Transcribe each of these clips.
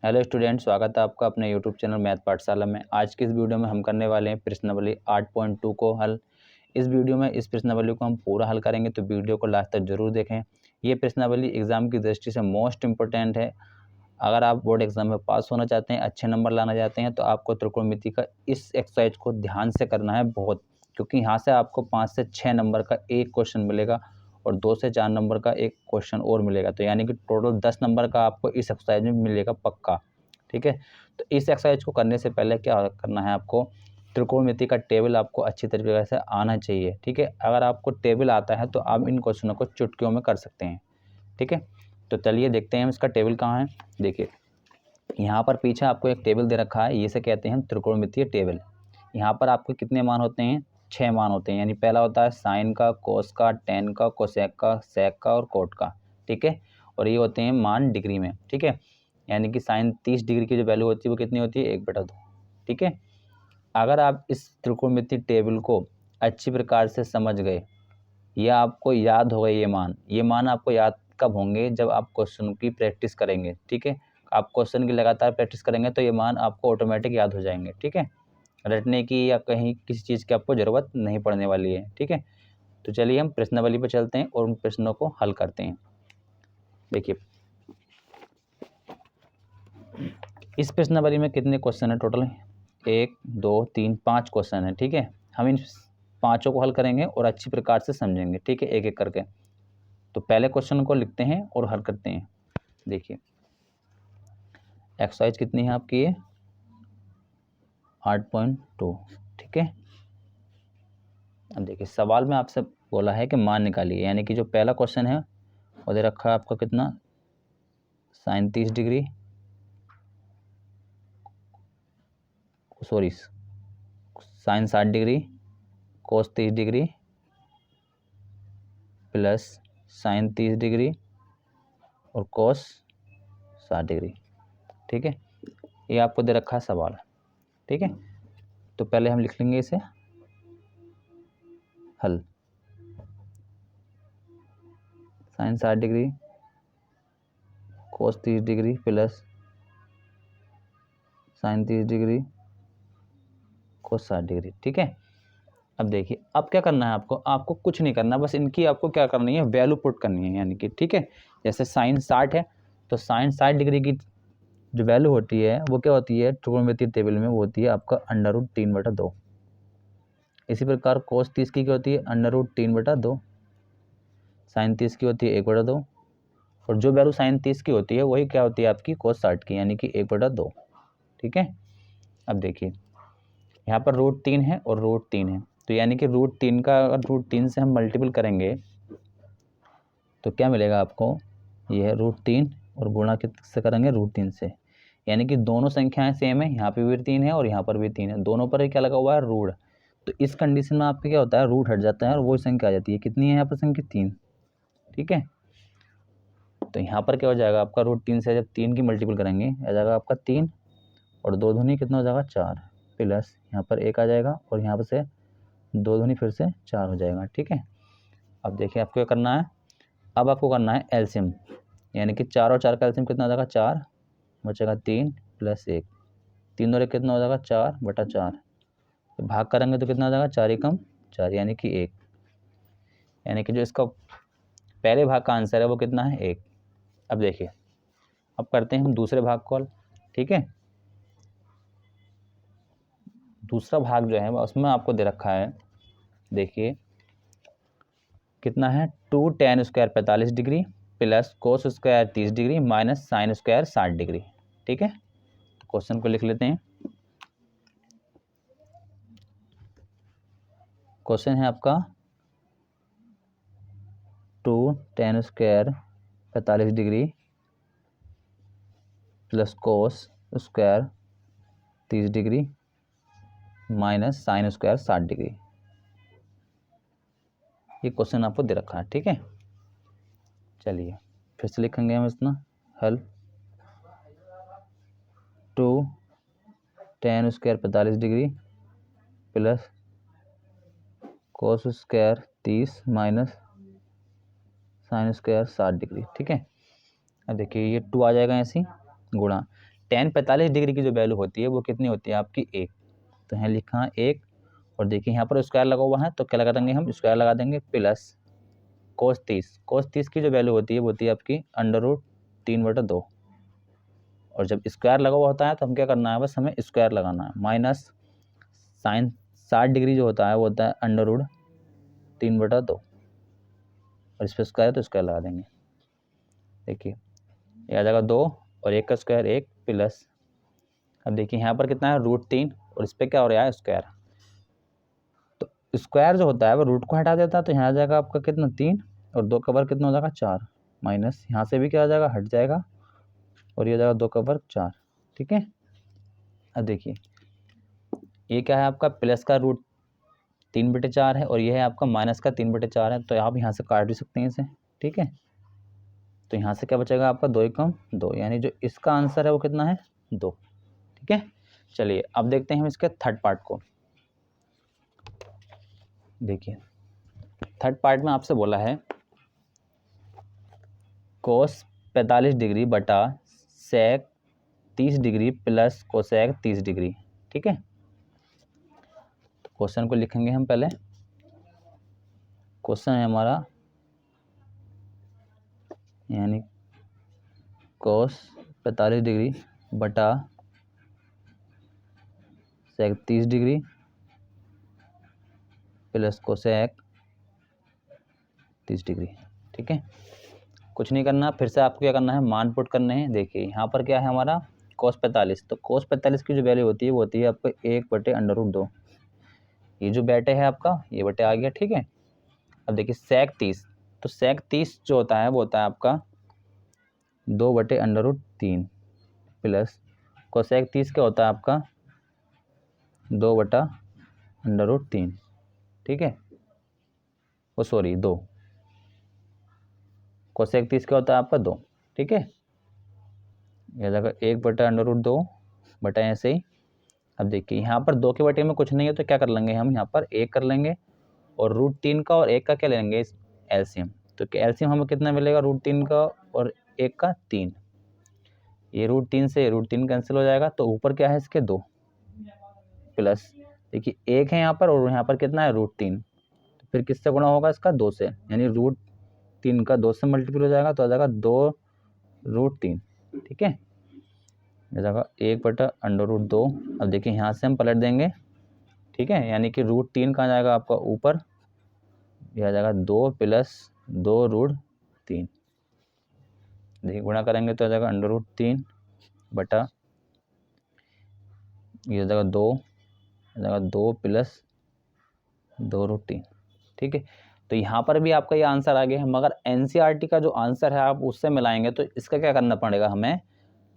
Hello student, स्वागत है आपका अपने यूट्यूब चैनल मैथ पाठशाला में। आज की इस वीडियो में हम करने वाले हैं प्रश्नावली 8.2 को हल। इस वीडियो में इस प्रश्नावली को हम पूरा हल करेंगे, तो वीडियो को लास्ट तक जरूर देखें। ये प्रश्नावली एग्जाम की दृष्टि से मोस्ट इंपॉर्टेंट है। अगर आप बोर्ड एग्जाम में पास होना चाहते हैं, अच्छे नंबर लाना चाहते हैं, तो आपको त्रिकोणमिति का इस एक्सरसाइज को ध्यान से करना है बहुत, क्योंकि यहाँ से आपको 5 से 6 नंबर का एक क्वेश्चन मिलेगा और 2 से 4 नंबर का एक क्वेश्चन और मिलेगा। तो यानी कि टोटल 10 नंबर का आपको इस एक्सरसाइज में मिलेगा पक्का। ठीक है, तो इस एक्सरसाइज को करने से पहले क्या करना है, आपको त्रिकोणमिति का टेबल आपको अच्छी तरीके से आना चाहिए। ठीक है, अगर आपको टेबल आता है तो आप इन क्वेश्चनों को चुटकियों में कर सकते हैं। ठीक है, तो चलिए देखते हैं इसका टेबल कहाँ है। देखिए, यहाँ पर पीछे आपको एक टेबल दे रखा है, इसे कहते हैं त्रिकोणमितीय टेबल। यहाँ पर आपके कितने मान होते हैं? 6 मान होते हैं। यानी पहला होता है साइन का, कोस का, टेन का, कोसेक का, सेक का और कोट का। ठीक है, और ये होते हैं मान डिग्री में। ठीक है, यानी कि साइन 30 डिग्री की जो वैल्यू होती है वो कितनी होती है? 1/2। ठीक है, अगर आप इस त्रिकोणमितीय टेबल को अच्छी प्रकार से समझ गए या आपको याद हो गए ये मान आपको याद कब होंगे? जब आप क्वेश्चन की प्रैक्टिस करेंगे। ठीक है, आप क्वेश्चन की लगातार प्रैक्टिस करेंगे तो ये मान आपको ऑटोमेटिक याद हो जाएंगे। ठीक है, रटने की या कहीं किसी चीज़ की आपको ज़रूरत नहीं पड़ने वाली है। ठीक है, तो चलिए हम प्रश्नावली पर चलते हैं और उन प्रश्नों को हल करते हैं। देखिए, इस प्रश्नावली में कितने क्वेश्चन है टोटल? 1 2 3 5 क्वेश्चन है। ठीक है, हम इन पाँचों को हल करेंगे और अच्छी प्रकार से समझेंगे। ठीक है, एक एक करके। तो पहले क्वेश्चन को लिखते हैं और हल करते हैं। देखिए, एक्सरसाइज कितनी है आपकी? ये 8.2। ठीक है, अब देखिए, सवाल में आपसे बोला है कि मान निकालिए। यानी कि जो पहला क्वेश्चन है वो दे रखा है आपका कितना? Sine 30 degree, sorry sine 60 degree, cos 30 degree plus sine 30 degree और कोस 60 डिग्री। ठीक है, ये आपको दे रखा है सवाल। ठीक है, तो पहले हम लिख लेंगे इसे हल। Sine 60 degree cos 30 degree plus sine 30 degree cos 60 degree. ठीक है, अब देखिए, अब क्या करना है आपको कुछ नहीं करना, बस इनकी आपको क्या करनी है? वैल्यू पुट करनी है। यानी कि ठीक है, जैसे साइन 60 है तो साइन 60 डिग्री की जो वैल्यू होती है वो क्या होती है त्रिकोणमितीय टेबल में? वो होती है आपका √3/2। इसी प्रकार कोस 30 की क्या होती है? √3/2। साइन 30 की होती है 1/2। और जो वैल्यू साइन 30 की होती है वही क्या होती है आपकी? कोस 60 की, यानी कि 1/2। ठीक है, अब देखिए, यहाँ पर √3 है और √3 है, तो यानी कि √3 का अगर √3 से हम मल्टीपल करेंगे तो क्या मिलेगा आपको? ये है √3 और गुणा किससे करेंगे? √3 से। यानी कि दोनों संख्याएं सेम है, यहाँ पे भी 3 है और यहाँ पर भी 3 है, दोनों पर क्या लगा हुआ है? रूट। तो इस कंडीशन में आपके क्या होता है? रूट हट जाता है और वो संख्या आ जाती है। कितनी है यहाँ पर संख्या? 3। ठीक है, तो यहाँ पर क्या हो जाएगा आपका? √3 से जब 3 की मल्टीपल करेंगे आ जाएगा आपका 3 और 2 दूनी कितना हो जाएगा? 4 प्लस यहाँ पर 1 आ जाएगा और यहाँ पर से 2 दूनी फिर से 4 हो जाएगा। ठीक है, अब देखिए आपको क्या करना है? अब आपको करना है एलसीएम। यानी कि 4 और 4 का एलसीएम कितना हो जाएगा? 4 बचेगा 3 प्लस 1। 3 और 1 कितना हो जाएगा? 4/4। तो भाग करेंगे तो कितना हो जाएगा? 4 एकम 4 यानी कि 1। यानी कि जो इसका पहले भाग का आंसर है वो कितना है? 1। अब देखिए, अब करते हैं हम दूसरे भाग को हल। ठीक है, दूसरा भाग जो है उसमें आपको दे रखा है, देखिए कितना है? 2 tan square 45 degree plus cos square 30 degree minus sine square 60 degree. ठीक है, तो क्वेश्चन को लिख लेते हैं। क्वेश्चन है आपका 2 tan square 45 degree plus cos square 30 degree minus sine square 60 degree. ये क्वेश्चन आपको दे रखा है। ठीक है, चलिए फिर से लिखेंगे हम इसमें हल। 2 tan square 45 degree plus cos square 30 minus sine square 60 degree. ठीक है, अब देखिए ये 2 आ जाएगा ऐसे गुणा tan 45 डिग्री की जो वैल्यू होती है वो कितनी होती है आपकी 1। तो यहाँ लिखा 1 और देखिए यहाँ पर स्क्वायर लगा हुआ है तो क्या लगा देंगे हम, स्क्वायर लगा देंगे प्लस cos 30 की जो वैल्यू होती है वो होती है आपकी √3/2 और जब स्क्वायर लगा हुआ होता है तो हम क्या करना है, बस हमें स्क्वायर लगाना है, माइनस साइन 60 डिग्री जो होता है वो होता है √3/2 और इस पर स्क्वायर तो स्क्वायर लगा देंगे। देखिए ये आ जाएगा 2 और 1 का स्क्वायर 1 प्लस, अब देखिए यहाँ पर कितना है √3 और इस पर क्या हो रहा है स्क्वायर, तो स्क्वायर जो होता है वो रूट को हटा देता है तो यहाँ आ जाएगा आपका कितना 3 और 2 का वर्ग कितना हो जाएगा 4, माइनस यहाँ से भी क्या हो जाएगा हट जाएगा और ये हो जाएगा 2 का वर्ग 4। ठीक है, अब देखिए ये क्या है आपका प्लस का √3/4 है और ये है आपका माइनस का 3/4 है, तो आप यहाँ से काट भी सकते हैं इसे। ठीक है, तो यहाँ से क्या बचेगा आपका 2 एकम 2, यानी जो इसका आंसर है वो कितना है 2। ठीक है, चलिए अब देखते हैं हम इसके थर्ड पार्ट को। देखिए थर्ड पार्ट में आपसे बोला है cos 45 डिग्री बटा sec 30 degree plus cosec 30 degree. ठीक है, तो क्वेश्चन को लिखेंगे हम पहले। क्वेश्चन है हमारा यानी cos 45 डिग्री बटा sec 30 degree plus cosec 30 degree. ठीक है, कुछ नहीं करना, फिर से आपको क्या करना है मान पुट करने हैं। देखिए यहाँ पर क्या है हमारा cos 45, तो cos 45 की जो वैल्यू होती है वो होती है आपको 1/√2, ये जो बैटे है आपका ये बटे आ गया। ठीक है, अब देखिए sec 30, तो sec 30 जो होता है वो होता है आपका 2/√3 प्लस कोसेक 30 क्या होता है आपका 2/√3। ठीक है, वो सॉरी 2, कोसेक 30 क्या होता है आपका 2। ठीक है, यह जगह 1/√2 बटा ऐसे ही। अब देखिए यहाँ पर 2 के बटे में कुछ नहीं है तो क्या कर लेंगे हम, यहाँ पर 1 कर लेंगे और √3 का और 1 का क्या लेंगे एलसीएम, तो एलसीएम हमें कितना मिलेगा √3 का और 1 का 3, ये √3 से √3 कैंसिल हो जाएगा तो ऊपर क्या है इसके 2 प्लस देखिए 1 है यहाँ पर और यहाँ पर कितना है √3, तो फिर किससे गुणा होगा इसका 2 से, यानी √3 का 2 से मल्टीपल हो जाएगा तो आ जाएगा 2√3। ठीक है, ये जाएगा 1/√2। अब देखिए यहाँ से हम पलट देंगे। ठीक है, यानी कि √3 कहाँ जाएगा आपका ऊपर, यह आ जाएगा 2 प्लस 2√3, देखिए गुणा करेंगे तो आ जाएगा √3 बटा ये जाएगा 2 प्लस 2√3। ठीक है, तो यहाँ पर भी आपका ये आंसर आ गया है, मगर एनसीईआरटी का जो आंसर है आप उससे मिलाएंगे तो इसका क्या करना पड़ेगा हमें,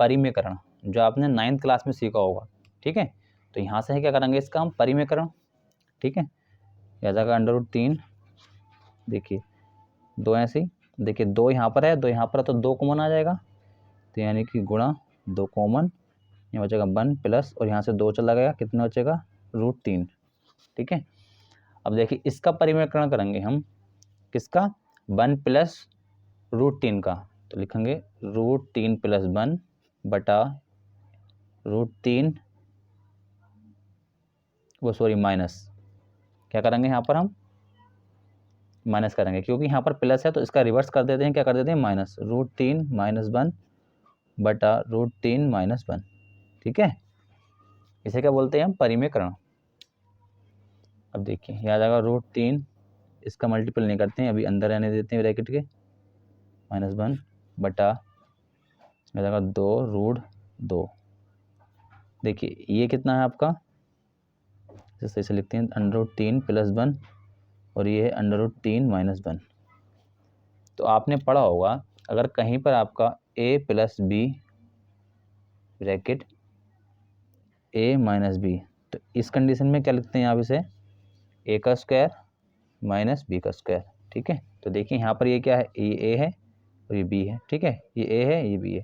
परिमेयकरण, जो आपने 9th क्लास में सीखा होगा। ठीक है, तो यहाँ से क्या करेंगे इसका हम परिमेयकरण। ठीक है, यह जाएगा √3, देखिए 2 ऐसे ही, देखिए 2 यहाँ पर है 2 यहाँ पर है तो 2 कॉमन आ जाएगा, तो यानी कि गुणा 2 कॉमन, यहाँ बचेगा 1 प्लस और यहाँ से 2 चला गया, कितना बचेगा √3। ठीक है, अब देखिए इसका परिमेयकरण करेंगे हम, किसका 1 प्लस √3 का, तो लिखेंगे √3 + 1 बटा √3 वो सॉरी माइनस, क्या करेंगे यहाँ पर हम माइनस करेंगे क्योंकि यहाँ पर प्लस है तो इसका रिवर्स कर देते हैं, क्या कर देते हैं माइनस, √3 - 1 बटा √3 - 1। ठीक है, इसे क्या बोलते हैं हम परिमेयकरण। अब देखिए यहाँ जाएगा √3, इसका मल्टीपल नहीं करते हैं अभी, अंदर रहने देते हैं ब्रैकेट के, -1 बटा यहाँ जाएगा 2√2। देखिए ये कितना है आपका, जैसे इसे लिखते हैं √3 + 1 और ये है √3 - 1। तो आपने पढ़ा होगा अगर कहीं पर आपका a + b bracket a - b, तो इस कंडीशन में क्या लिखते हैं आप इसे a का स्क्वायर - b का स्क्वायर। ठीक है, तो देखिए यहाँ पर ये क्या है, ये a है और ये b है। ठीक है, ये a है ये b है,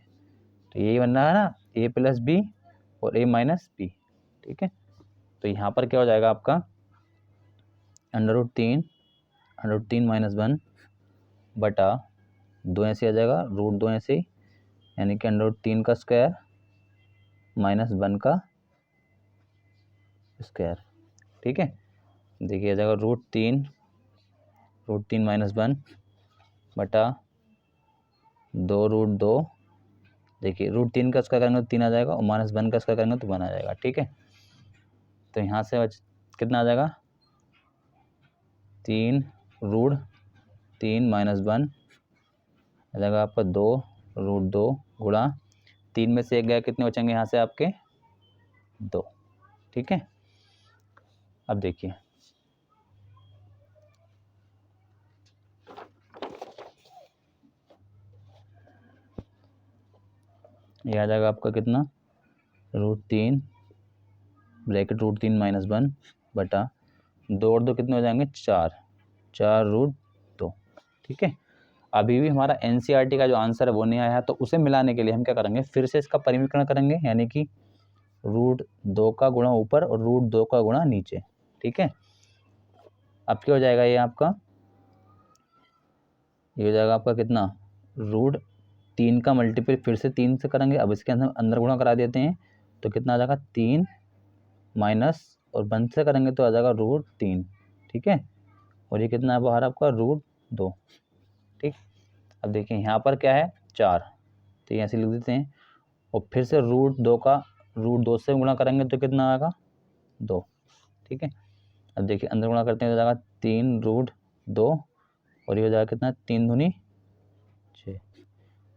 तो यही बनना है ना a + b और a - b। ठीक है, तो यहाँ पर क्या हो जाएगा आपका √3 - 1 बटा 2 ऐसे आ जाएगा √2 ऐसे ही, यानी कि √3 का स्क्वायर माइनस 1 का स्क्वायर, ठीक है। देखिए आ जाएगा √3 माइनस 1 बटा 2√2। देखिए √3 का स्क्वायर करेंगे तो 3 आ जाएगा और माइनस 1 का स्क्वायर करेंगे तो 1 आ जाएगा, ठीक है। तो यहाँ से कितना आ जाएगा 3√3 माइनस 1 आ जाएगा आपका 2√2 गुणा 3 में से 1 गया, कितने बचेंगे यहाँ से आपके 2, ठीक है। अब देखिए ये आ जाएगा आपका कितना √3 ब्रैकेट √3 माइनस 1 बटा 2 और 2 कितने हो जाएंगे 4√2, ठीक है। अभी भी हमारा एनसीईआरटी का जो आंसर है वो नहीं आया है, तो उसे मिलाने के लिए हम क्या करेंगे, फिर से इसका परिमीकरण करेंगे, यानी कि √2 का गुणा ऊपर और √2 का गुणा नीचे, ठीक है। अब क्या हो जाएगा ये आपका, ये हो जाएगा आपका कितना √3 का मल्टीपल फिर से 3 से करेंगे, अब इसके अंदर गुणा करा देते हैं तो कितना आ जाएगा 3 माइनस और 1 से करेंगे तो आ जाएगा √3, ठीक है। और ये कितना है बाहर आपका √2, ठीक। अब देखिए यहाँ पर क्या है 4, तो ये ऐसे लिख देते हैं और फिर से √2 से गुणा करेंगे तो कितना आएगा 2, ठीक है। अब देखिए अंदर गुणा करते हैं तो जाएगा 3√2 और ये हो जाएगा कितना 3 दूनी 6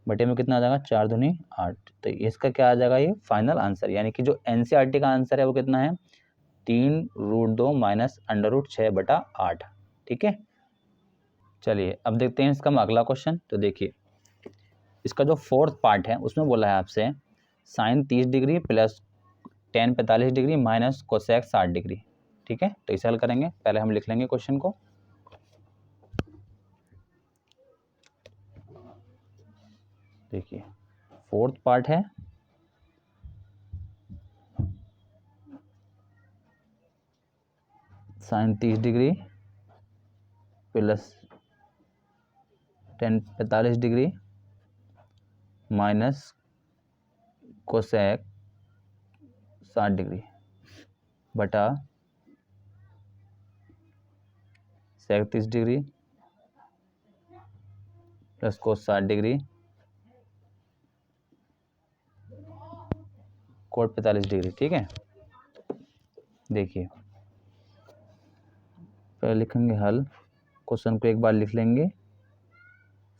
बटे में कितना आ जाएगा 4 दूनी 8। तो इसका क्या आ जाएगा ये फाइनल आंसर, यानी कि जो एनसीईआरटी का आंसर है वो कितना है 3√2 माइनस √6 बटा 8, ठीक है। चलिए अब देखते हैं इसका अगला क्वेश्चन। तो देखिए इसका जो 4th पार्ट है उसमें बोला है आपसे sine 30 degree plus tan 45 degree minus cosec 60 degree, ठीक है। तो इसे हल करेंगे, पहले हम लिख लेंगे क्वेश्चन को। देखिए 4th पार्ट है sine 30 degree plus tan 45 degree minus cosec 60 degree बटा sec 30 degree plus cos 60 degree cot 45 degree, ठीक है। देखिए पहले लिखेंगे हल, क्वेश्चन को एक बार लिख लेंगे,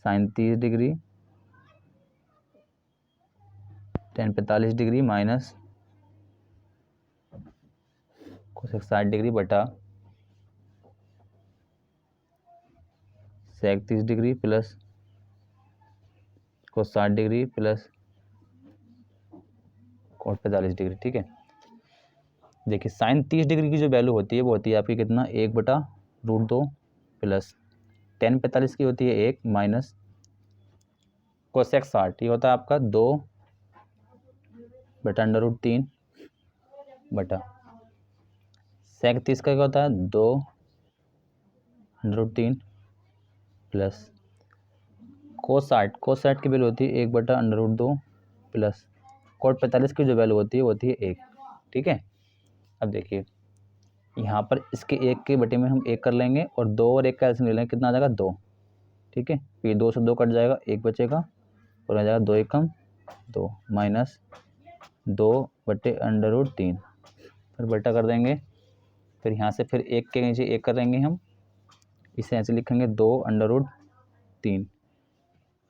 sine 30 degree tan 45 degree minus cosec 60 degree बटा sec 30 degree plus cos 60 degree plus cot 45 degree, ठीक है। देखिए साइन 30 डिग्री की जो वैल्यू होती है वो होती है आपकी कितना 1/√2 प्लस टेन 45 की होती है 1 माइनस कोसेक 60 ये होता है आपका 2/√3 बटा सेक 30 का क्या होता है 2/√3 प्लस कोस 60 की वैल्यू होती है 1/√2 प्लस कोट 45 की जो वैल्यू होती है वो होती है 1, ठीक है। अब देखिए यहाँ पर इसके 1 के बटे में हम 1 कर लेंगे और 2 और 1 का एलसीएम ले लेंगे, कितना आ जाएगा 2, ठीक है। ये 2 से 2 कट जाएगा, 1 बचेगा और आ जाएगा 2 एकम 2 माइनस 2/√3 फिर बटा कर देंगे, फिर यहाँ से फिर 1 के नीचे 1 करेंगे हम, इसे ऐसे लिखेंगे 2/√3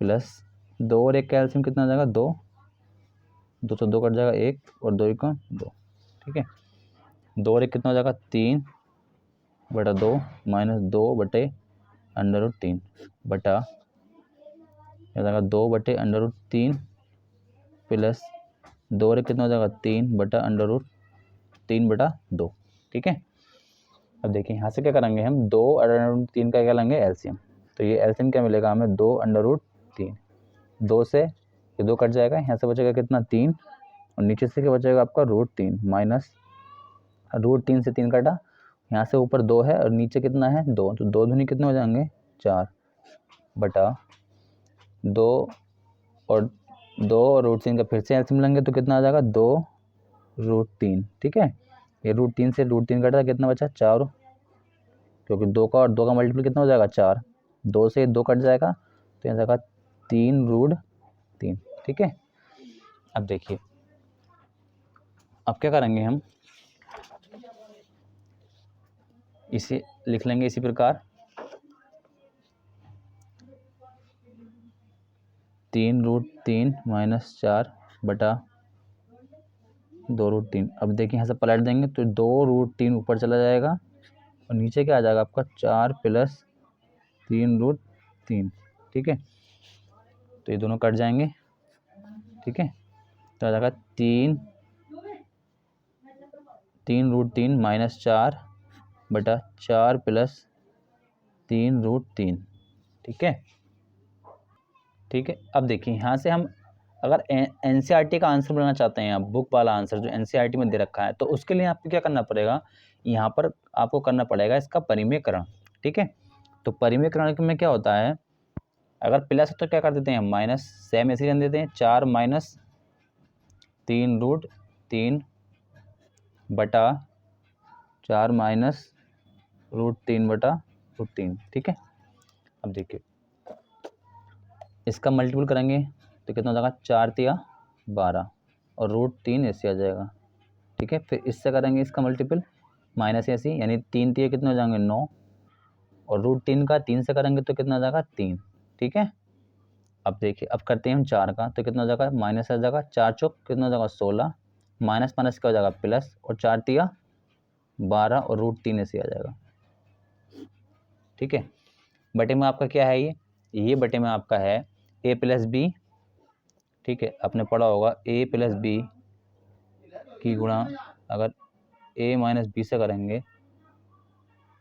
प्लस 2 और 1 का एलसीएम कितना आ जाएगा 2 से 2 कट जाएगा 1 और 2 एकम 2, ठीक है। 2 और 1 कितना हो जाएगा 3/2 माइनस 2/√3 बटा हो जाएगा 2/√3 प्लस 2 और 1 कितना हो जाएगा 3/√3/2, ठीक है। अब देखिए यहाँ से क्या करेंगे हम 2/√3 का क्या लेंगे एलसीएम, तो ये एलसीएम क्या मिलेगा हमें 2/√3, 2 से ये 2 कट जाएगा, यहाँ से बचेगा कितना 3 और नीचे से क्या बचेगा आपका √3 माइनस √3 से 3 कटा, यहाँ से ऊपर 2 है और नीचे कितना है 2, तो 2 दूनी कितने हो जाएंगे 4 बटा 2 और √3 का फिर से एलसीएम लेंगे तो कितना आ जाएगा √3, ठीक है। ये √3 से √3 कटा, कितना बचा 4, क्योंकि 2 का और 2 का मल्टीपल कितना हो जाएगा 4, 2 से 2 कट जाएगा तो यहाँ जाएगा 3√3, ठीक है। अब देखिए अब क्या करेंगे हम, इसे लिख लेंगे इसी प्रकार 3√3 - 4 बटा 2√3। अब देखिए यहाँ से पलट देंगे तो 2√3 ऊपर चला जाएगा और नीचे क्या आ जाएगा आपका 4 + 3√3, ठीक है। तो ये दोनों कट जाएंगे, ठीक है। तो आ जाएगा 3√3 - 4 बटा 4 + 3√3, ठीक है, ठीक है। अब देखिए यहाँ से हम अगर एनसीईआरटी का आंसर बनाना चाहते हैं, आप बुक वाला आंसर जो एनसीईआरटी में दे रखा है, तो उसके लिए आपको क्या करना पड़ेगा, यहाँ पर आपको करना पड़ेगा इसका परिमेयकरण, ठीक है। तो परिमेयकरण में क्या होता है, अगर प्लस है तो क्या कर देते हैं माइनस, सेम ऐसे रहने देते हैं 4 - 3√3 बटा 4 - √3 बटा √3, ठीक है। अब देखिए इसका मल्टीपल करेंगे तो कितना हो जाएगा 4 तिया 12 और √3 ऐसे आ जाएगा, ठीक है। फिर इससे करेंगे इसका मल्टीपल माइनस ऐसे, यानी 3 तिया कितने हो जाएंगे 9 और √3 का 3 से करेंगे तो कितना हो जाएगा 3, ठीक है। अब देखिए अब करते हैं हम 4 का, तो कितना हो जाएगा माइनस आ जाएगा, 4 चौक कितना हो जाएगा 16, माइनस माइनस क्या हो जाएगा प्लस, और 4 तिया 12 और √3 ऐसे आ जाएगा, ठीक है। बटे में आपका क्या है, ये बटे में आपका है a + b, ठीक है। आपने पढ़ा होगा a + b की गुणा अगर a - b से करेंगे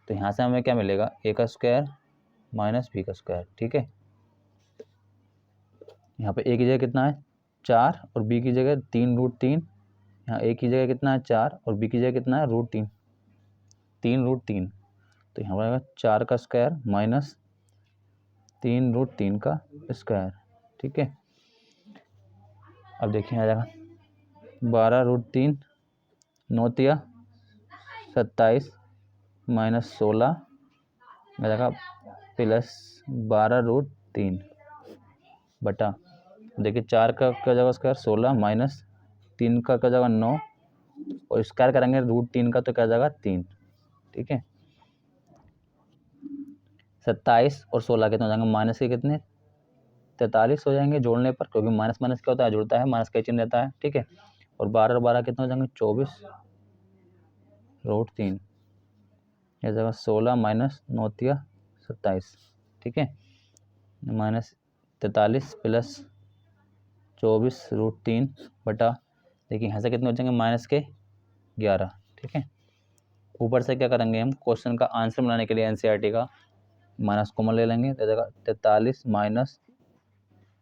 तो यहाँ से हमें क्या मिलेगा a का स्क्वायर - b का स्क्वायर, ठीक है। यहाँ पे a की जगह कितना है 4 और b की जगह 3√3, यहाँ a की जगह कितना है 4 और b की जगह कितना है √3, 3√3, तो यहाँ पर आएगा 4 का स्क्वायर माइनस 3√3 का स्क्वायर, ठीक है। अब देखिए आ जाएगा 12√3 9 तिया 27 - 16 आ जाएगा प्लस 12√3 बटा, देखिए 4 का क्या जगह स्क्वायर 16 माइनस 3 का क्या जगह 9 और स्क्वायर करेंगे √3 का तो क्या जाएगा 3, ठीक है। 27 और 16 कितने हो जाएंगे माइनस के कितने 43 हो जाएंगे जोड़ने पर, क्योंकि माइनस माइनस क्या होता है जुड़ता है, माइनस का चिन्ह रहता है, ठीक है। और 12 और 12 कितने हो जाएंगे 24√3, यह जगह 16 माइनस 9 तिया 27, ठीक है, माइनस 43 प्लस 24√3 बटा, देखिए यहाँ से कितने हो जाएंगे माइनस के 11, ठीक है। ऊपर से क्या करेंगे हम क्वेश्चन का आंसर बनाने के लिए एनसीईआरटी का माइनस कॉमन ले लेंगे, तो जगह 43 माइनस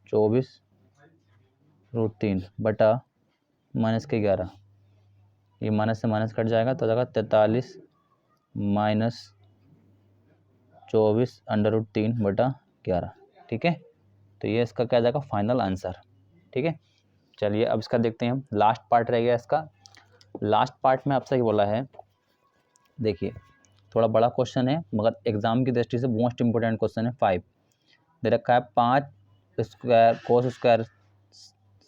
24√3 बटा माइनस के 11, ये माइनस से माइनस कट जाएगा तो जगह 43 माइनस 24√3 बटा 11, ठीक है। तो ये इसका क्या जाएगा फाइनल आंसर, ठीक है। चलिए अब इसका देखते हैं हम, लास्ट पार्ट रह गया इसका। लास्ट पार्ट में आपसे ही बोला है, देखिए थोड़ा बड़ा क्वेश्चन है मगर एग्जाम की दृष्टि से मोस्ट इंपोर्टेंट क्वेश्चन है। 5 दे रखा है 5 square cos square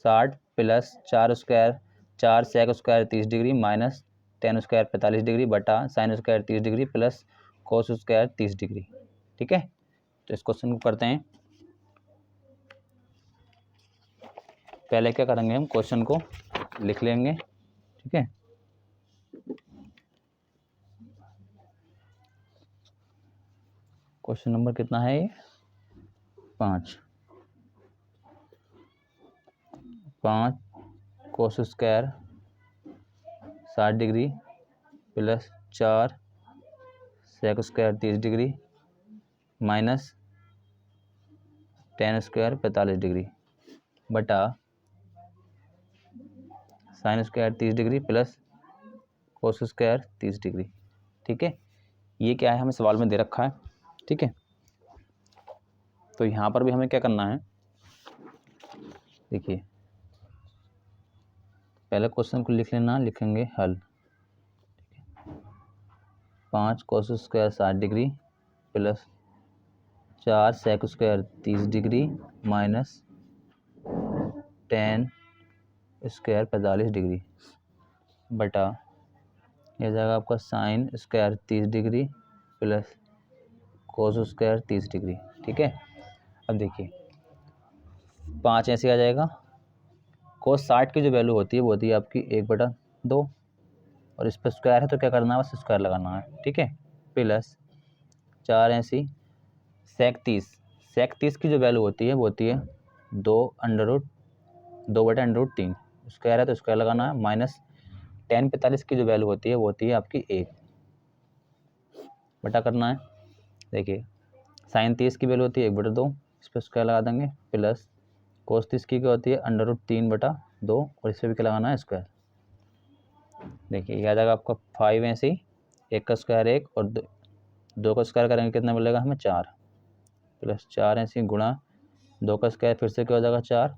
60 plus 4 square 4 sec square 30 degree minus 10 square 45 degree बटा sine square 30 degree plus cos square 30 degree, ठीक है। तो इस क्वेश्चन को करते हैं, पहले क्या करेंगे हम क्वेश्चन को लिख लेंगे, ठीक है। क्वेश्चन नंबर कितना है ये 5 cos square 60 degree plus 4 sec square 30 degree minus 10 square 45 degree बटा sine square 30 degree plus cos square 30 degree, ठीक है। ये क्या है हमें सवाल में दे रखा है, ठीक है। तो यहाँ पर भी हमें क्या करना है, देखिए पहले क्वेश्चन को लिख लेना, लिखेंगे हल। 5 cos square 60 degree plus 4 sec square 30 degree minus 10 square 45 degree बटा यह जाएगा आपका sign square 30 degree plus cos square 30 degree. ठीक है, अब देखिए 5 ऐसे आ जाएगा। कोस 60 की जो वैल्यू होती है वो होती है आपकी 1/2 और इस पर स्क्वायर है तो क्या करना है, बस स्क्वायर लगाना है। ठीक है, प्लस 4 ऐसी सेक 30 की जो वैल्यू होती है वो होती है 2/√3 स्क्वायर है तो स्क्वायर लगाना है, माइनस 10 45 की जो वैल्यू होती है वो होती है आपकी 1 बटा करना है। देखिए साइन 30 की वैल्यू होती है 1/2, इस पर स्क्वायर लगा देंगे, प्लस कोस 30 की क्या होती है √3/2 और इस पर भी क्या लगाना है, स्क्वायर। देखिए यह आ जाएगा आपका 5 ऐसे ही, 1 का स्क्वायर 1 और 2 का स्क्वायर करेंगे कितना मिलेगा हमें 4 प्लस 4 ऐसे ही गुणा 2 का स्क्वायर फिर से क्या हो जाएगा 4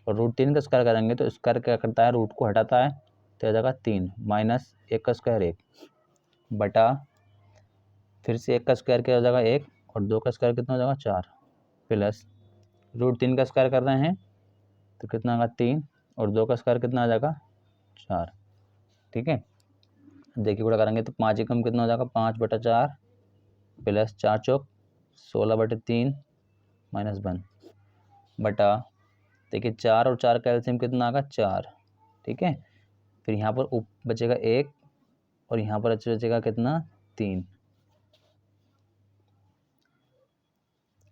और √3 का स्क्वायर करेंगे तो स्क्वायर क्या करता है, रूट को हटाता है तो आ जाएगा 3 माइनस 1 का स्क्वायर 1 बटा फिर से 1 का स्क्वायर क्या हो जाएगा 1 और 2 का स्क्वायर कितना हो जाएगा 4 प्लस √3 का स्क्वायर कर रहे हैं तो कितना आएगा 3 और 2 का स्क्वायर कितना आ जाएगा 4। ठीक है, देखिए गुणा करेंगे तो 5 एकम कितना हो जाएगा 5/4 प्लस 4 चौक 16/3 माइनस 1 बटा देखिए 4 और 4 का एलसीएम कितना आएगा 4। ठीक है, फिर यहाँ पर बचेगा 1 और यहाँ पर बचेगा कितना 3।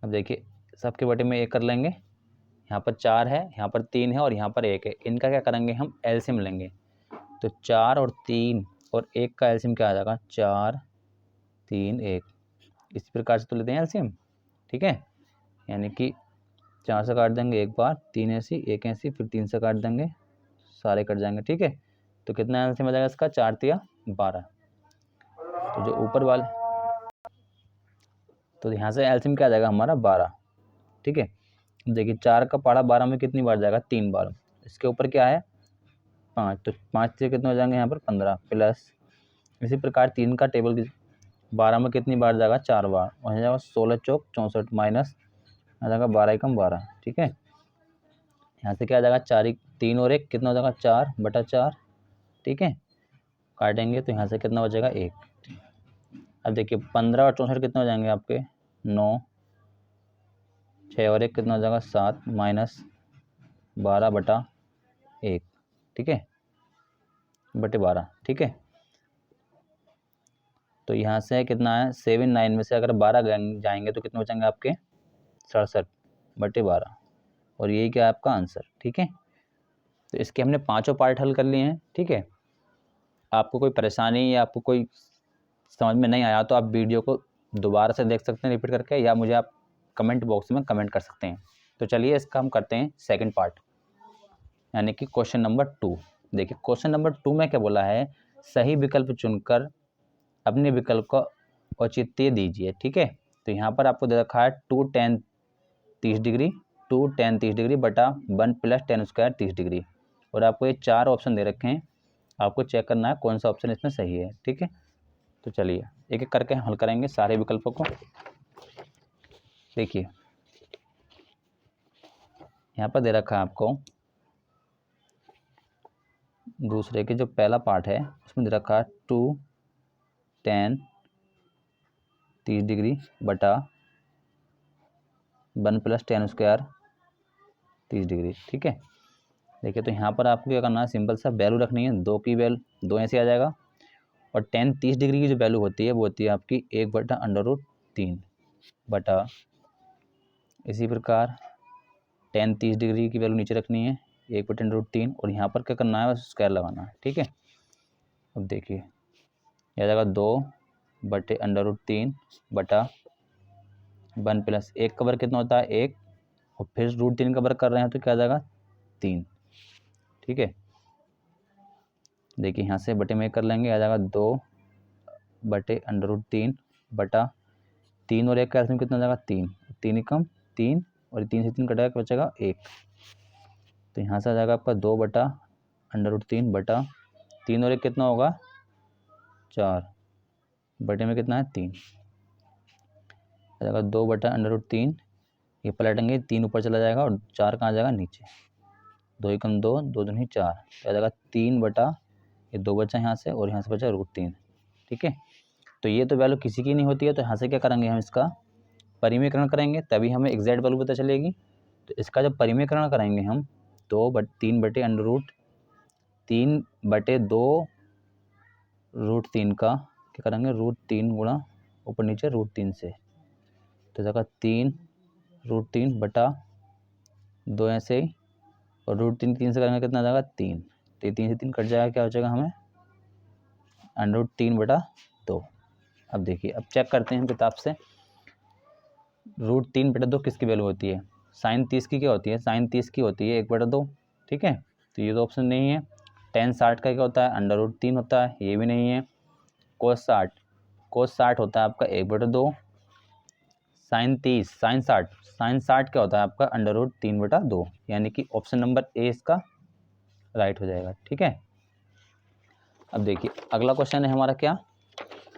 अब देखिए सबके बटे में 1 कर लेंगे, यहाँ पर 4 है, यहाँ पर 3 है और यहाँ पर 1 है, इनका क्या करेंगे हम एलसीएम लेंगे। तो 4 और 3 और 1 का एलसीएम क्या आ जाएगा 4 3 1, इस प्रकार से तो लेते हैं एलसीएम। ठीक है, यानी कि 4 से काट देंगे एक बार, 3 ऐसी 1 ऐसी, फिर 3 से काट देंगे, सारे कट जाएंगे। ठीक है, तो कितना एलसीएम आ जाएगा इसका 4 3 12। तो जो ऊपर वाले तो यहाँ से एलसीएम क्या आ जाएगा हमारा 12। ठीक है, देखिए 4 का पहाड़ा 12 में कितनी बार जाएगा 3 बार, इसके ऊपर क्या है 5, तो 5 से कितने हो जाएंगे यहाँ पर 15 प्लस इसी प्रकार 3 का टेबल 12 में कितनी बार जाएगा 4 बार, वहाँ जाएगा 16 चौक 64 माइनस आ जाएगा 12 एकम 12। ठीक है, यहाँ से क्या आ जाएगा 3 और 1 कितना हो जाएगा 4/4। ठीक है, काटेंगे तो यहाँ से कितना बचेगा 1। अब देखिए 15 और 64 कितने हो जाएंगे आपके 9, 6 और 1 कितना हो जाएगा 7 माइनस 12/1। ठीक है, बटे 12। ठीक है, तो यहाँ से कितना है 7 9 में से अगर 12 जाएंगे तो कितने बचेंगे आपके 67/12 और यही क्या है आपका आंसर। ठीक है, तो इसके हमने पांचों पार्ट हल कर लिए हैं। ठीक है, आपको कोई परेशानी या आपको कोई समझ में नहीं आया तो आप वीडियो को दोबारा से देख सकते हैं रिपीट करके, या मुझे आप कमेंट बॉक्स में कमेंट कर सकते हैं। तो चलिए इसका हम करते हैं सेकंड पार्ट, यानी कि क्वेश्चन नंबर 2। देखिए क्वेश्चन नंबर 2 में क्या बोला है, सही विकल्प चुनकर अपने विकल्प को औचित्य दीजिए। ठीक है, तो यहाँ पर आपको दे रखा है 2 tan 30 डिग्री 2 tan 30 डिग्री बटा 1 प्लस tan स्क्वायर 30 डिग्री, और आपको ये 4 ऑप्शन दे रखे हैं, आपको चेक करना है कौन सा ऑप्शन इसमें सही है। ठीक है, तो चलिए एक एक करके हल करेंगे सारे विकल्पों को। देखिए यहाँ पर दे रखा है आपको दूसरे के जो पहला पार्ट है उसमें दे रखा है 2 tan 30 डिग्री बटा 1 प्लस tan स्क्वायर 30 डिग्री। ठीक है, देखिए तो यहाँ पर आपको क्या करना है, सिंपल सा वैल्यू रखनी है, 2 की वैल्यू 2 ऐसे आ जाएगा, और tan 30 डिग्री की जो वैल्यू होती है वो होती है आपकी 1/√3 बटा इसी प्रकार tan 30 डिग्री की वैल्यू नीचे रखनी है 1/√3 और यहाँ पर क्या करना है, बस स्क्वायर लगाना है। ठीक है, अब देखिए यह आ जाएगा 2/√3 बटा 1 प्लस 1 का वर्ग कितना होता है 1 और फिर √3 का वर्ग कर रहे हैं तो क्या आ जाएगा 3। ठीक है, देखिए यहाँ से बटे में कर लेंगे, आ जाएगा 2/√3 बटा 3 और 1 का एलसीएम कितना हो जाएगा 3, 3 एकम 3 और 3 से 3 कटेगा बचेगा 1, तो यहाँ से आ जाएगा आपका 2/√3 अंडर रूट 3 बटा 3 और 1 कितना होगा 4 बटे में कितना है 3 जाएगा 2 बटा अंडर रूट 3 ये पलटेंगे 3 ऊपर चला जाएगा और 4 कहाँ जाएगा नीचे 2 एकम 2 2 दूनी 4 तो आ जाएगा 3 बटा ये 2 बचा यहाँ से और यहाँ से बचा √3। ठीक है, तो ये तो वैल्यू किसी की नहीं होती है, तो यहाँ से क्या करेंगे हम इसका परिमीकरण करेंगे तभी हमें एग्जैक्ट वैल्यू पता चलेगी। तो इसका जब परिमीकरण करेंगे हम 3 बटे अंडर रूट 3 बटे 2 √3 का क्या करेंगे √3 गुणा ऊपर नीचे √3 से, तो जाएगा 3 √3 बटा 2 ऐसे ही और √3 से करेंगे कितना जाएगा 3, तो 3 से 3 कट जाएगा, क्या हो जाएगा हमें अंडर रूट 3 बटा 2। अब देखिए, अब चेक करते हैं हम किताब से √3 बटा 2 किसकी वैल्यू होती है। साइन 30 की क्या होती है, साइन 30 की होती है 1 बटा 2। ठीक है, तो ये तो ऑप्शन नहीं है। tan 60 का क्या होता है अंडर रूट 3 होता है, ये भी नहीं है। cos 60 होता है आपका 1 बटा 2। साइन 30 साइन 60 क्या होता है आपका अंडर रूट 3 बटा 2, यानी कि ऑप्शन नंबर ए इसका राइट हो जाएगा। ठीक है, अब देखिए अगला क्वेश्चन है हमारा क्या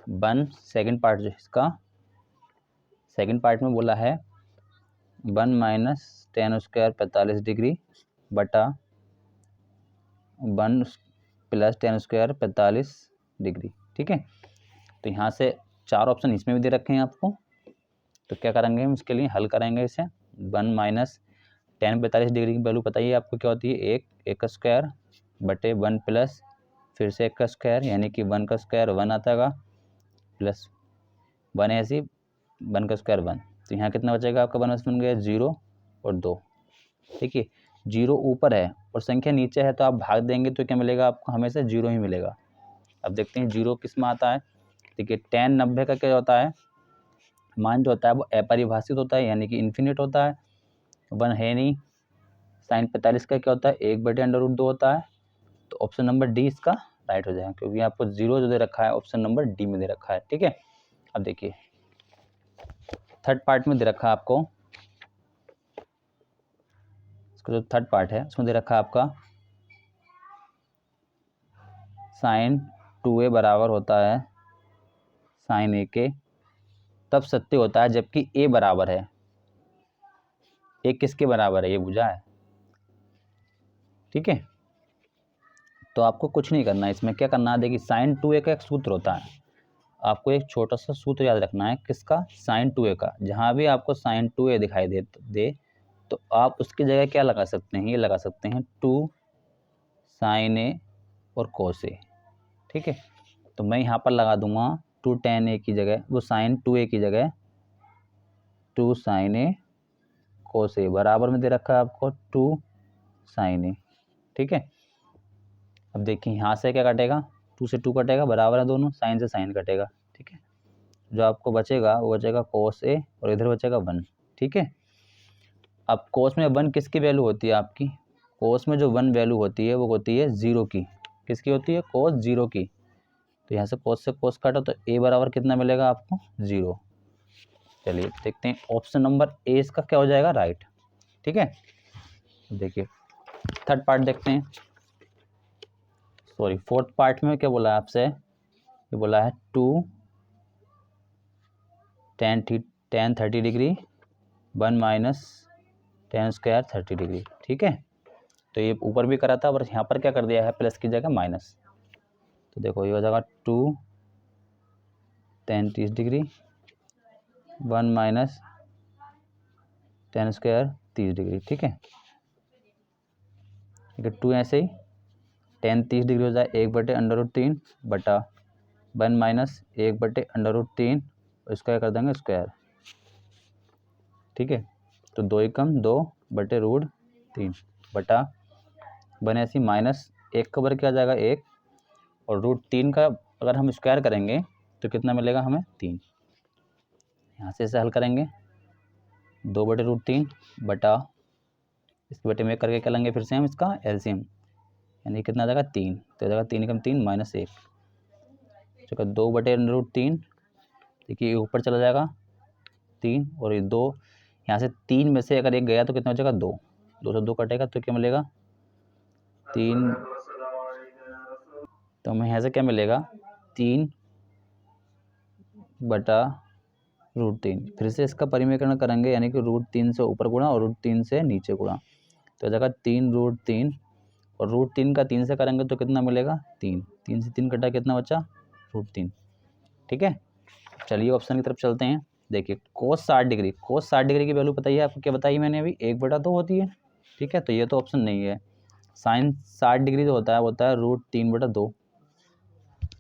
1 पार्ट जो इसका सेकंड पार्ट में बोला है 1 माइनस tan² 45 डिग्री बटा 1 प्लस tan² 45 डिग्री। ठीक है, तो यहाँ से 4 ऑप्शन इसमें भी दे रखे हैं आपको, तो क्या करेंगे हम इसके लिए हल करेंगे इसे। 1 माइनस tan 45 डिग्री की वैल्यू बताइए आपको क्या होती है, 1 का स्क्वायर बटे 1 प्लस फिर से 1 का स्क्वायर, यानी कि 1 का स्क्वायर 1 आता है प्लस 1 ऐसी 1 का स्क्वायर 1, तो यहाँ कितना बचेगा आपका 1 बन गया 0 और 2। ठीक है, 0 ऊपर है और संख्या नीचे है, तो आप भाग देंगे तो क्या मिलेगा आपको, हमेशा 0 ही मिलेगा। अब देखते हैं 0 किस में आता है। देखिए tan 90 का क्या होता है, मान जो होता है वो अपरिभाषित होता है, यानी कि इन्फिनिट होता है, 1 है नहीं। साइन 45 का क्या होता है 1 बटे अंडर रूट 2 होता है, तो ऑप्शन नंबर डी इसका राइट हो जाएगा, क्योंकि आपको 0 जो दे रखा है ऑप्शन नंबर डी में दे रखा है। ठीक है, अब देखिए थर्ड पार्ट में दे रखा है आपको, इसका जो थर्ड पार्ट है उसमें दे रखा है आपका साइन 2a बराबर होता है साइन a के, तब सत्य होता है जबकि a बराबर है। a किसके बराबर है ये बुझा है। ठीक है, तो आपको कुछ नहीं करना है इसमें, क्या करना है देखिए साइन 2a का एक सूत्र होता है, आपको एक छोटा सा सूत्र याद रखना है किसका, साइन 2a का। जहाँ भी आपको साइन 2a दिखाई दे तो आप उसकी जगह क्या लगा सकते हैं, ये लगा सकते हैं 2 साइन a और cos a। ठीक है, तो मैं यहाँ पर लगा दूंगा 2 tan a की जगह, वो साइन 2a की जगह 2 साइन a cos a बराबर में दे रखा है आपको 2 साइन a। ठीक है, अब देखिए यहाँ से क्या कटेगा 2 से 2 कटेगा, बराबर है दोनों, साइन से साइन कटेगा। ठीक है, जो आपको बचेगा वो बचेगा cos a और इधर बचेगा 1। ठीक है, अब cos में 1 किसकी वैल्यू होती है आपकी, cos में जो 1 वैल्यू होती है वो होती है 0 की। किसकी होती है, cos 0 की। तो यहाँ से cos से cos काटा तो a बराबर कितना मिलेगा आपको 0। चलिए देखते हैं ऑप्शन नंबर ए इसका क्या हो जाएगा राइट। ठीक है, देखिए थर्ड पार्ट देखते हैं, सॉरी फोर्थ पार्ट में क्या बोला है आपसे, ये बोला है 2 tan 30 degree 1 minus tan² 30 degree. ठीक है, तो ये ऊपर भी करा था और यहाँ पर क्या कर दिया है प्लस की जगह माइनस, तो देखो ये हो जाएगा 2 tan 30 degree 1 minus tan² 30 degree. ठीक है, 2 ऐसे ही tan 30 डिग्री हो जाए 1 बटे अंडर रूट 3 बटा 1 माइनस 1 बटे अंडर रूट 3 इसका कर देंगे स्क्वायर। ठीक है, तो 2 एकम 2 बटे √3 बटा 1 ऐसी माइनस 1 का वर्ग क्या आ जाएगा 1 और √3 का अगर हम स्क्वायर करेंगे तो कितना मिलेगा हमें 3। यहाँ से इसे हल करेंगे 2 बटे √3 बटा इसके बटे में करके क्या लेंगे फिर से हम इसका एलसीएम, यानी कितना आ जाएगा 3, तो आ जाएगा 3 एकम 3 माइनस 1 चुका 2 बटे अंडर रूट 3। देखिए ये ऊपर चला जाएगा 3 और ये 2, यहाँ से 3 में से अगर एक गया तो कितना हो जाएगा 2, 2 से 2 कटेगा तो क्या मिलेगा 3 तो हमें यहाँ से क्या मिलेगा 3/√3। फिर से इसका परिमीकरण करेंगे, यानी कि √3 से ऊपर गुणा और √3 से नीचे गुणा, तो जगह 3√3 और √3 का 3 से करेंगे तो कितना मिलेगा 3। 3 से 3 कटा कितना बचा √3। ठीक है, चलिए ऑप्शन की तरफ चलते हैं। देखिए कोस 60 डिग्री, कोस 60 डिग्री की वैल्यू बताइए आपको, क्या बताई मैंने अभी 1/2 होती है। ठीक है, तो ये तो ऑप्शन नहीं है। साइन 60 डिग्री जो होता है √3/2।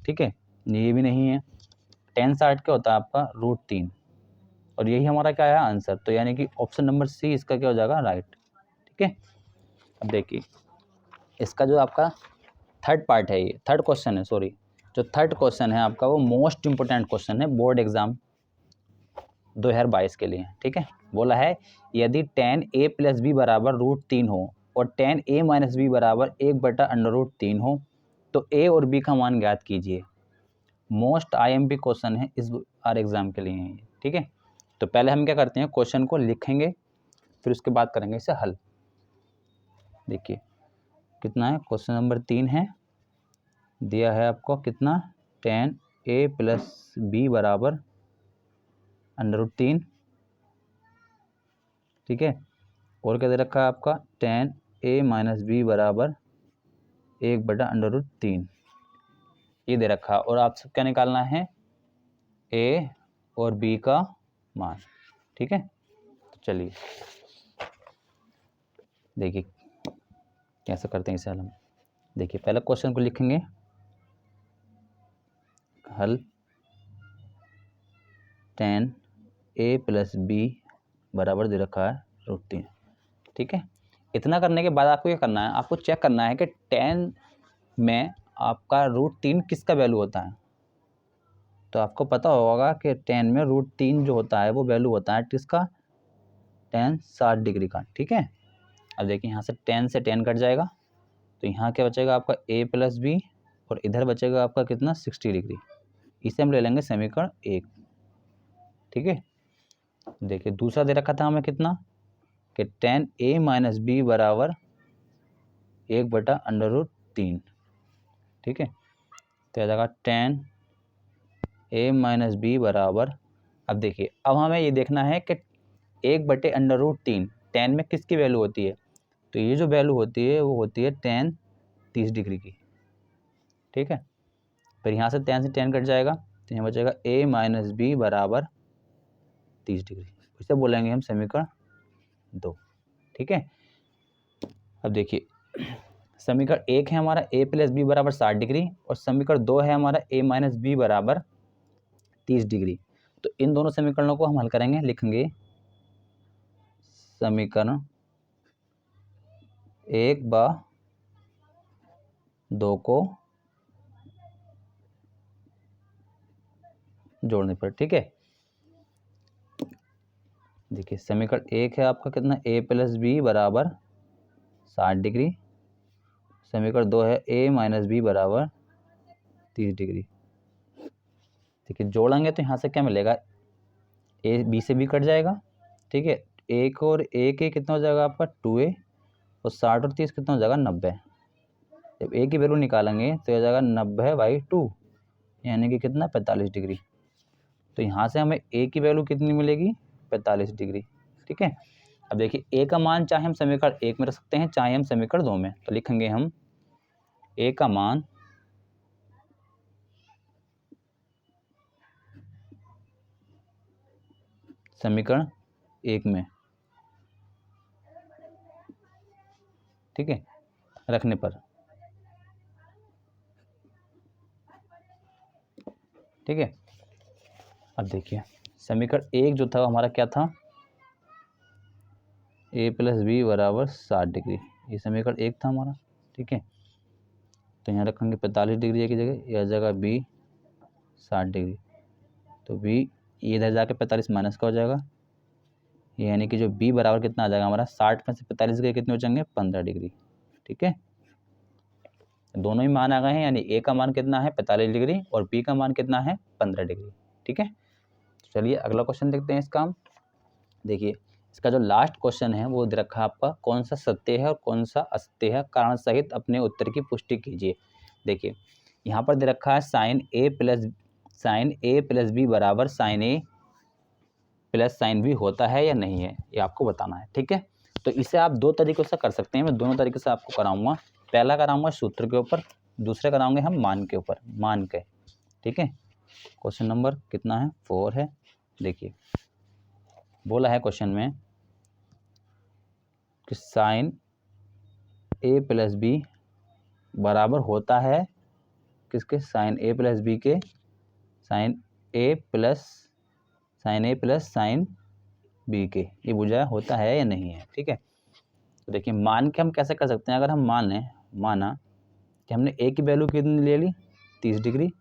ठीक है, ये भी नहीं है। टेन 60 क्या होता है आपका √3, और यही हमारा क्या है आंसर, तो यानी कि ऑप्शन नंबर सी इसका क्या हो जाएगा राइट। ठीक है, अब देखिए इसका जो आपका थर्ड पार्ट है, ये थर्ड क्वेश्चन है, सॉरी, जो थर्ड क्वेश्चन है आपका वो मोस्ट इंपोर्टेंट क्वेश्चन है बोर्ड एग्जाम 2022 के लिए। ठीक है, बोला है यदि tan a + b बराबर √3 हो और tan a - b बराबर 1/√3 हो तो a और b का मान ज्ञात कीजिए। मोस्ट IMP क्वेश्चन है इस आर एग्जाम के लिए है। ठीक है, तो पहले हम क्या करते हैं, क्वेश्चन को लिखेंगे, फिर उसके बाद करेंगे इसे हल। देखिए कितना है, क्वेश्चन नंबर 3 है, दिया है आपको कितना tan a + b बराबर √3। ठीक है, और क्या दे रखा है आपका tan a - b बराबर 1/√3, ये दे रखा है। और आप सब क्या निकालना है a और b का मान। ठीक है, तो चलिए देखिए कैसे करते हैं इसे हल हम। देखिए पहले क्वेश्चन को लिखेंगे, हल tan a + b बराबर दे रखा है √3। ठीक है, इतना करने के बाद आपको क्या करना है, आपको चेक करना है कि tan में आपका √3 किसका वैल्यू होता है। तो आपको पता होगा कि tan में √3 जो होता है वो वैल्यू होता है किसका, tan 60 डिग्री का। ठीक है, अब देखिए यहाँ से tan से tan कट जाएगा, तो यहाँ क्या बचेगा आपका a + b, और इधर बचेगा आपका कितना 60 डिग्री। इसे हम ले लेंगे समीकरण 1। ठीक है, देखिए दूसरा दे रखा था हमें कितना कि tan a - b बराबर 1/√3। ठीक है, तो आ जाएगा tan a - b बराबर, अब देखिए अब हमें ये देखना है कि 1/√3 tan में किसकी वैल्यू होती है, तो ये जो वैल्यू होती है वो होती है tan 30 डिग्री की। ठीक है, फिर यहाँ से tan कट जाएगा, तो यहाँ बचेगा a - b बराबर 30 डिग्री, इसे बोलेंगे हम समीकरण 2। ठीक है, अब देखिए समीकरण 1 है हमारा a + b बराबर 60 डिग्री, और समीकरण 2 है हमारा a - b बराबर 30 डिग्री। तो इन दोनों समीकरणों को हम हल करेंगे, लिखेंगे समीकरण 1/2 को जोड़ने पर। ठीक है, देखिए समीकरण 1 है आपका कितना a + b बराबर 60 डिग्री, समीकरण 2 है a - b बराबर 30 डिग्री। देखिए जोड़ेंगे तो यहाँ से क्या मिलेगा, a b से b कट जाएगा। ठीक है, एक और एक कितना हो जाएगा आपका 2a, और 60 और 30 कितना हो जाएगा 90। जब a की वैल्यू निकालेंगे तो यह जाएगा 90/2, यानी कि कितना 45 डिग्री। तो यहाँ से हमें a की वैल्यू कितनी मिलेगी 45 डिग्री। ठीक है, अब देखिए a का मान चाहे हम समीकरण 1 में रख सकते हैं, चाहे हम समीकरण 2 में, तो लिखेंगे हम a का मान समीकरण 1 में। ठीक है, रखने पर, ठीक है, अब देखिए समीकरण 1 जो था हमारा क्या था, a + b बराबर 60 डिग्री, ये समीकरण 1 था हमारा। ठीक है, तो यहाँ रखेंगे 45 डिग्री a की जगह, यह जगह b 60 डिग्री, तो b ये इधर जाके 45 माइनस का हो जाएगा, यानी कि जो b बराबर कितना आ जाएगा हमारा 60 में से 45 गए कितने हो जाएंगे 15 डिग्री। ठीक है, दोनों ही मान आ गए हैं, यानी a का मान कितना है 45 डिग्री और b का मान कितना है 15 डिग्री। ठीक है, चलिए अगला क्वेश्चन देखते हैं इसका। देखिए इसका जो लास्ट क्वेश्चन है वो दे रखा है आपका, कौन सा सत्य है और कौन सा असत्य है, कारण सहित अपने उत्तर की पुष्टि कीजिए। देखिए यहाँ पर दे रखा है साइन ए प्लस बी बराबर साइन ए प्लस साइन बी होता है या नहीं है, ये आपको बताना है। ठीक है, तो इसे आप दो तरीक़ों से कर सकते हैं, मैं दोनों तरीके से आपको कराऊंगा। पहला कराऊंगा सूत्र के ऊपर, दूसरा कराऊंगे हम मान के ऊपर, मान के। ठीक है, क्वेश्चन नंबर कितना है, 4 है। देखिए बोला है क्वेश्चन में कि साइन ए प्लस बी बराबर होता है किसके, साइन ए प्लस बी के, साइन ए प्लस साइन बी के, ये पूछा होता है या नहीं है। ठीक है, तो देखिए मान के हम कैसे कर सकते हैं, अगर हम माना कि हमने ए की वैल्यू कितनी ले ली 30 डिग्री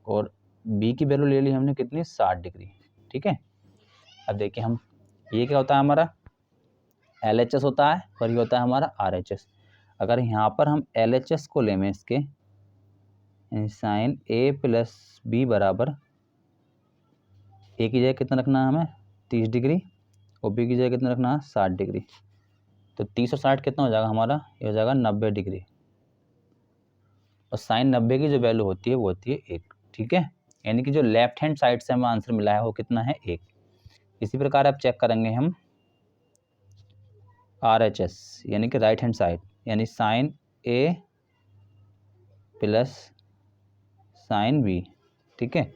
और बी की वैल्यू ले ली हमने कितनी 60 डिग्री। ठीक है, अब देखिए हम, ये क्या होता है हमारा LHS होता है और ये होता है हमारा RHS। अगर यहाँ पर हम LHS को लें इसके, साइन ए प्लस बी बराबर ए की जगह कितना रखना है हमें 30 डिग्री और बी की जगह कितना रखना है 60 डिग्री। तो 30 और 60 कितना हो जाएगा हमारा, ये हो जाएगा 90 डिग्री। और साइन 90 की जो वैल्यू होती है वो होती है 1। ठीक है, यानी कि जो लेफ्ट हैंड साइड से हमें आंसर मिला है वो कितना है 1। इसी प्रकार अब चेक करेंगे हम RHS यानी कि राइट हैंड साइड, यानी साइन ए प्लस साइन बी। ठीक है,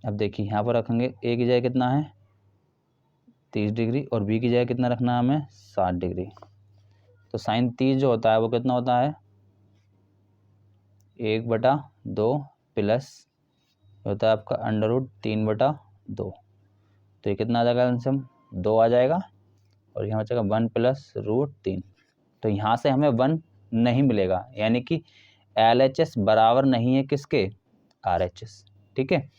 अब देखिए यहाँ पर रखेंगे ए की जगह कितना है 30 डिग्री और बी की जगह कितना रखना है हमें 60 डिग्री। तो साइन 30 जो होता है वो कितना होता है 1/2 प्लस होता है आपका √3/2। तो ये कितना आ जाएगा आंसर 2 आ जाएगा और यहाँ बचेगा 1 प्लस √3। तो यहाँ से हमें 1 नहीं मिलेगा, यानी कि LHS बराबर नहीं है किसके RHS। ठीक है,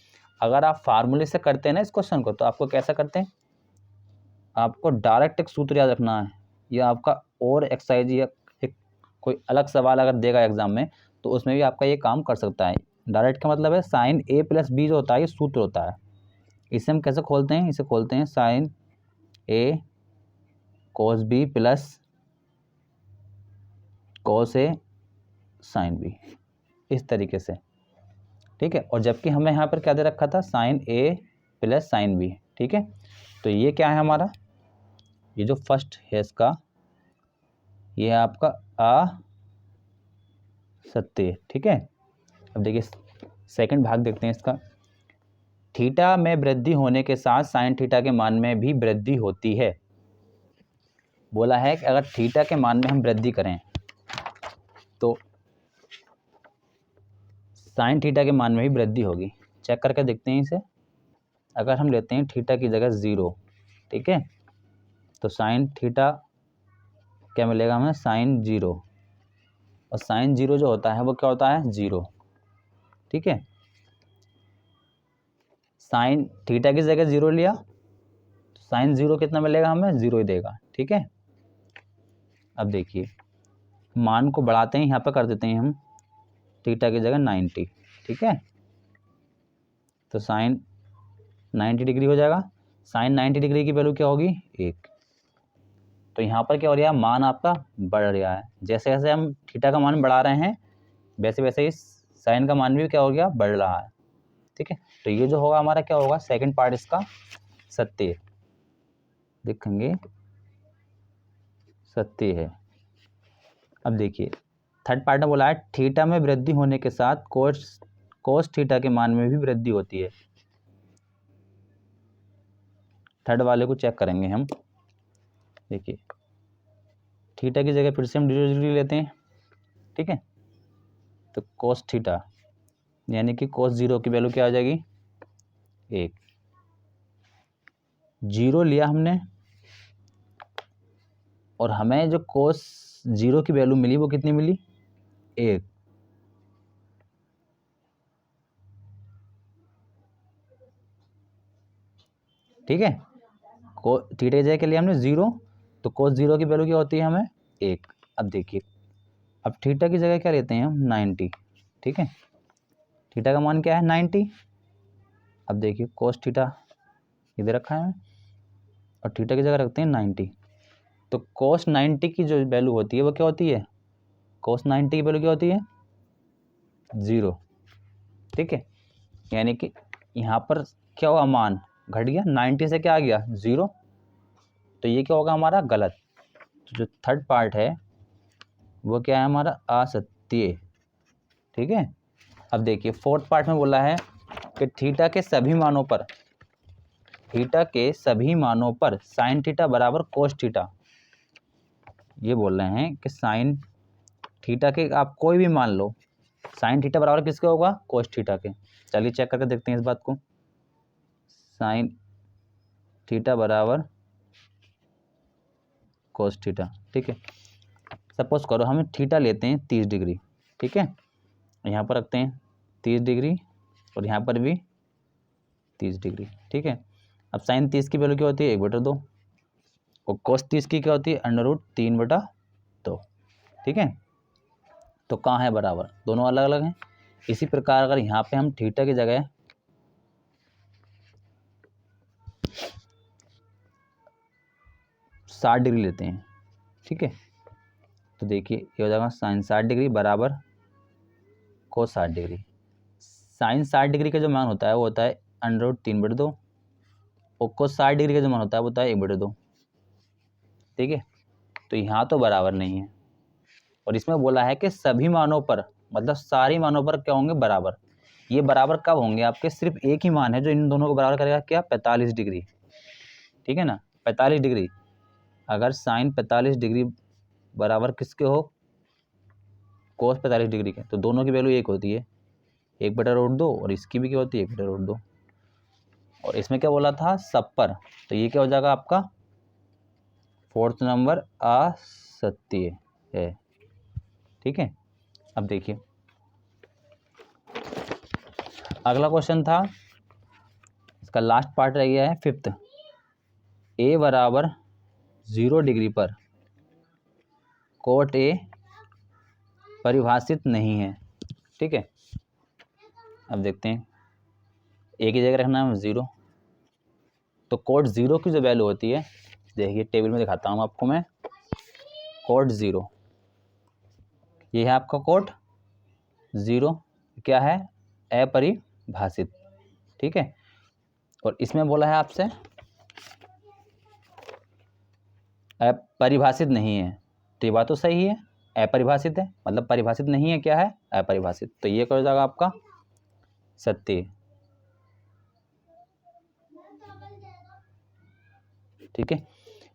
अगर आप फार्मूले से करते हैं ना इस क्वेश्चन को, तो आपको कैसा करते हैं, आपको डायरेक्ट एक सूत्र याद रखना है, या आपका और एक्सरसाइज या एक कोई अलग सवाल अगर देगा एग्जाम में तो उसमें भी आपका ये काम कर सकता है। डायरेक्ट का मतलब है साइन ए प्लस बी जो होता है ये सूत्र होता है। इसे हम कैसे खोलते हैं, इसे खोलते हैं साइन ए कोस बी प्लस कोस ए साइन बी, इस तरीके से। ठीक है, और जबकि हमें यहाँ पर क्या दे रखा था साइन ए प्लस साइन बी। ठीक है, तो ये क्या है हमारा, ये जो फर्स्ट है इसका ये है आपका सत्य। ठीक है, अब देखिए सेकंड भाग देखते हैं इसका। थीटा में वृद्धि होने के साथ साइन थीटा के मान में भी वृद्धि होती है। बोला है कि अगर थीटा के मान में हम वृद्धि करें तो साइन थीटा के मान में भी वृद्धि होगी। चेक करके देखते हैं इसे। अगर हम लेते हैं थीटा की जगह 0, ठीक है, तो साइन थीटा क्या मिलेगा हमें साइन 0, और साइन 0 जो होता है वो क्या होता है 0। ठीक है, साइन थीटा की जगह 0 लिया तो साइन 0 कितना मिलेगा हमें 0 ही देगा। ठीक है, अब देखिए मान को बढ़ाते हैं, यहाँ पर कर देते हैं हम थीटा की जगह 90। ठीक है, तो साइन 90 डिग्री हो जाएगा। साइन 90 डिग्री की वैल्यू क्या होगी 1। तो यहाँ पर क्या हो रहा है, मान आपका बढ़ रहा है। जैसे जैसे हम थीटा का मान बढ़ा रहे हैं वैसे वैसे ही साइन का मान भी क्या हो गया, बढ़ रहा है। ठीक है, तो ये जो होगा हमारा क्या होगा, सेकंड पार्ट इसका सत्य लिखेंगे, सत्य है। अब देखिए थर्ड पार्ट में बोला है थीटा में वृद्धि होने के साथ कोस थीटा के मान में भी वृद्धि होती है। थर्ड वाले को चेक करेंगे हम। देखिए थीटा की जगह फिर से हम 0 डिग्री लेते हैं। ठीक है, तो कोस थीटा यानी कि कोस 0 की वैल्यू क्या आ जाएगी 1। 0 लिया हमने और हमें जो कोस 0 की वैल्यू मिली वो कितनी मिली 1। ठीक है, थीटा की जगह के लिए हमने 0, तो कोस 0 की वैल्यू क्या होती है हमें 1। अब देखिए अब थीटा की जगह क्या लेते हैं हम 90। ठीक है, थीटा का मान क्या है 90। अब देखिए कोस थीटा इधर रखा है और थीटा की जगह रखते हैं 90। तो कोस 90 की जो वैल्यू होती है वो क्या होती है, कोस 90 की वैल्यू क्या होती है 0, ठीक है। यानी कि यहाँ पर क्या हुआ, मान घट गया, 90 से क्या आ गया 0, तो ये क्या होगा हमारा गलत। तो जो थर्ड पार्ट है वो क्या है हमारा असत्य, ठीक है। अब देखिए फोर्थ पार्ट में बोला है कि थीटा के सभी मानों पर, थीटा के सभी मानों पर साइन थीटा बराबर कोस थीटा। ये बोल रहे हैं कि साइन थीटा के आप कोई भी मान लो, साइन थीटा बराबर किसके होगा, कोस थीटा के। चलिए चेक करके देखते हैं इस बात को। साइन थीटा बराबर कोस थीटा, ठीक है। सपोज करो हम थीटा लेते हैं 30 डिग्री, ठीक है। यहाँ पर रखते हैं 30 डिग्री और यहाँ पर भी 30 डिग्री, ठीक है। अब साइन 30 की वैल्यू क्या होती है 1/2 और कोस 30 की क्या होती है √3/2, ठीक है। तो कहाँ है बराबर, दोनों अलग अलग हैं। इसी प्रकार अगर यहाँ पे हम थीटा की जगह 60 डिग्री लेते हैं, ठीक है, तो देखिए ये हो जाएगा साइन 60 डिग्री बराबर कोस 60 डिग्री। साइन 60 डिग्री का जो मान होता है वो होता है √3/2 और कोस 60 डिग्री का जो मान होता है वो होता है 1/2, ठीक है। तो यहाँ तो बराबर नहीं है, और इसमें बोला है कि सभी मानों पर, मतलब सारी मानों पर क्या होंगे बराबर। ये बराबर कब होंगे आपके, सिर्फ एक ही मान है जो इन दोनों को बराबर करेगा, क्या 45 डिग्री, ठीक है ना। 45 डिग्री, अगर साइन 45 डिग्री बराबर किसके हो, कोस 45 डिग्री के, तो दोनों की वैल्यू एक होती है 1/√2 और इसकी भी क्या होती है 1/√2। और इसमें क्या बोला था सब पर, तो ये क्या हो जाएगा आपका फोर्थ नंबर असत्य है, ठीक है। अब देखिए अगला क्वेश्चन था, इसका लास्ट पार्ट रह गया है फिफ्थ। ए बराबर 0 डिग्री पर कोट ए परिभाषित नहीं है, ठीक है। अब देखते हैं, ए की जगह रखना है 0, तो कोट 0 की जो वैल्यू होती है, देखिए टेबल में दिखाता हूँ आपको मैं। कोट 0, ये है आपका कोट 0, क्या है अपरिभाषित, ठीक है। और इसमें बोला है आपसे अपरिभाषित नहीं है, तो ये बात तो सही है, अपरिभाषित है मतलब परिभाषित नहीं है, क्या है अपरिभाषित, तो ये क्या हो जाएगा आपका सत्य, ठीक है।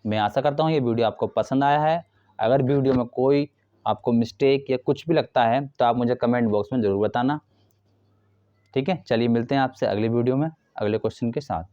मैं आशा करता हूँ ये वीडियो आपको पसंद आया है। अगर वीडियो में कोई आपको मिस्टेक या कुछ भी लगता है तो आप मुझे कमेंट बॉक्स में ज़रूर बताना, ठीक है। चलिए मिलते हैं आपसे अगले वीडियो में अगले क्वेश्चन के साथ।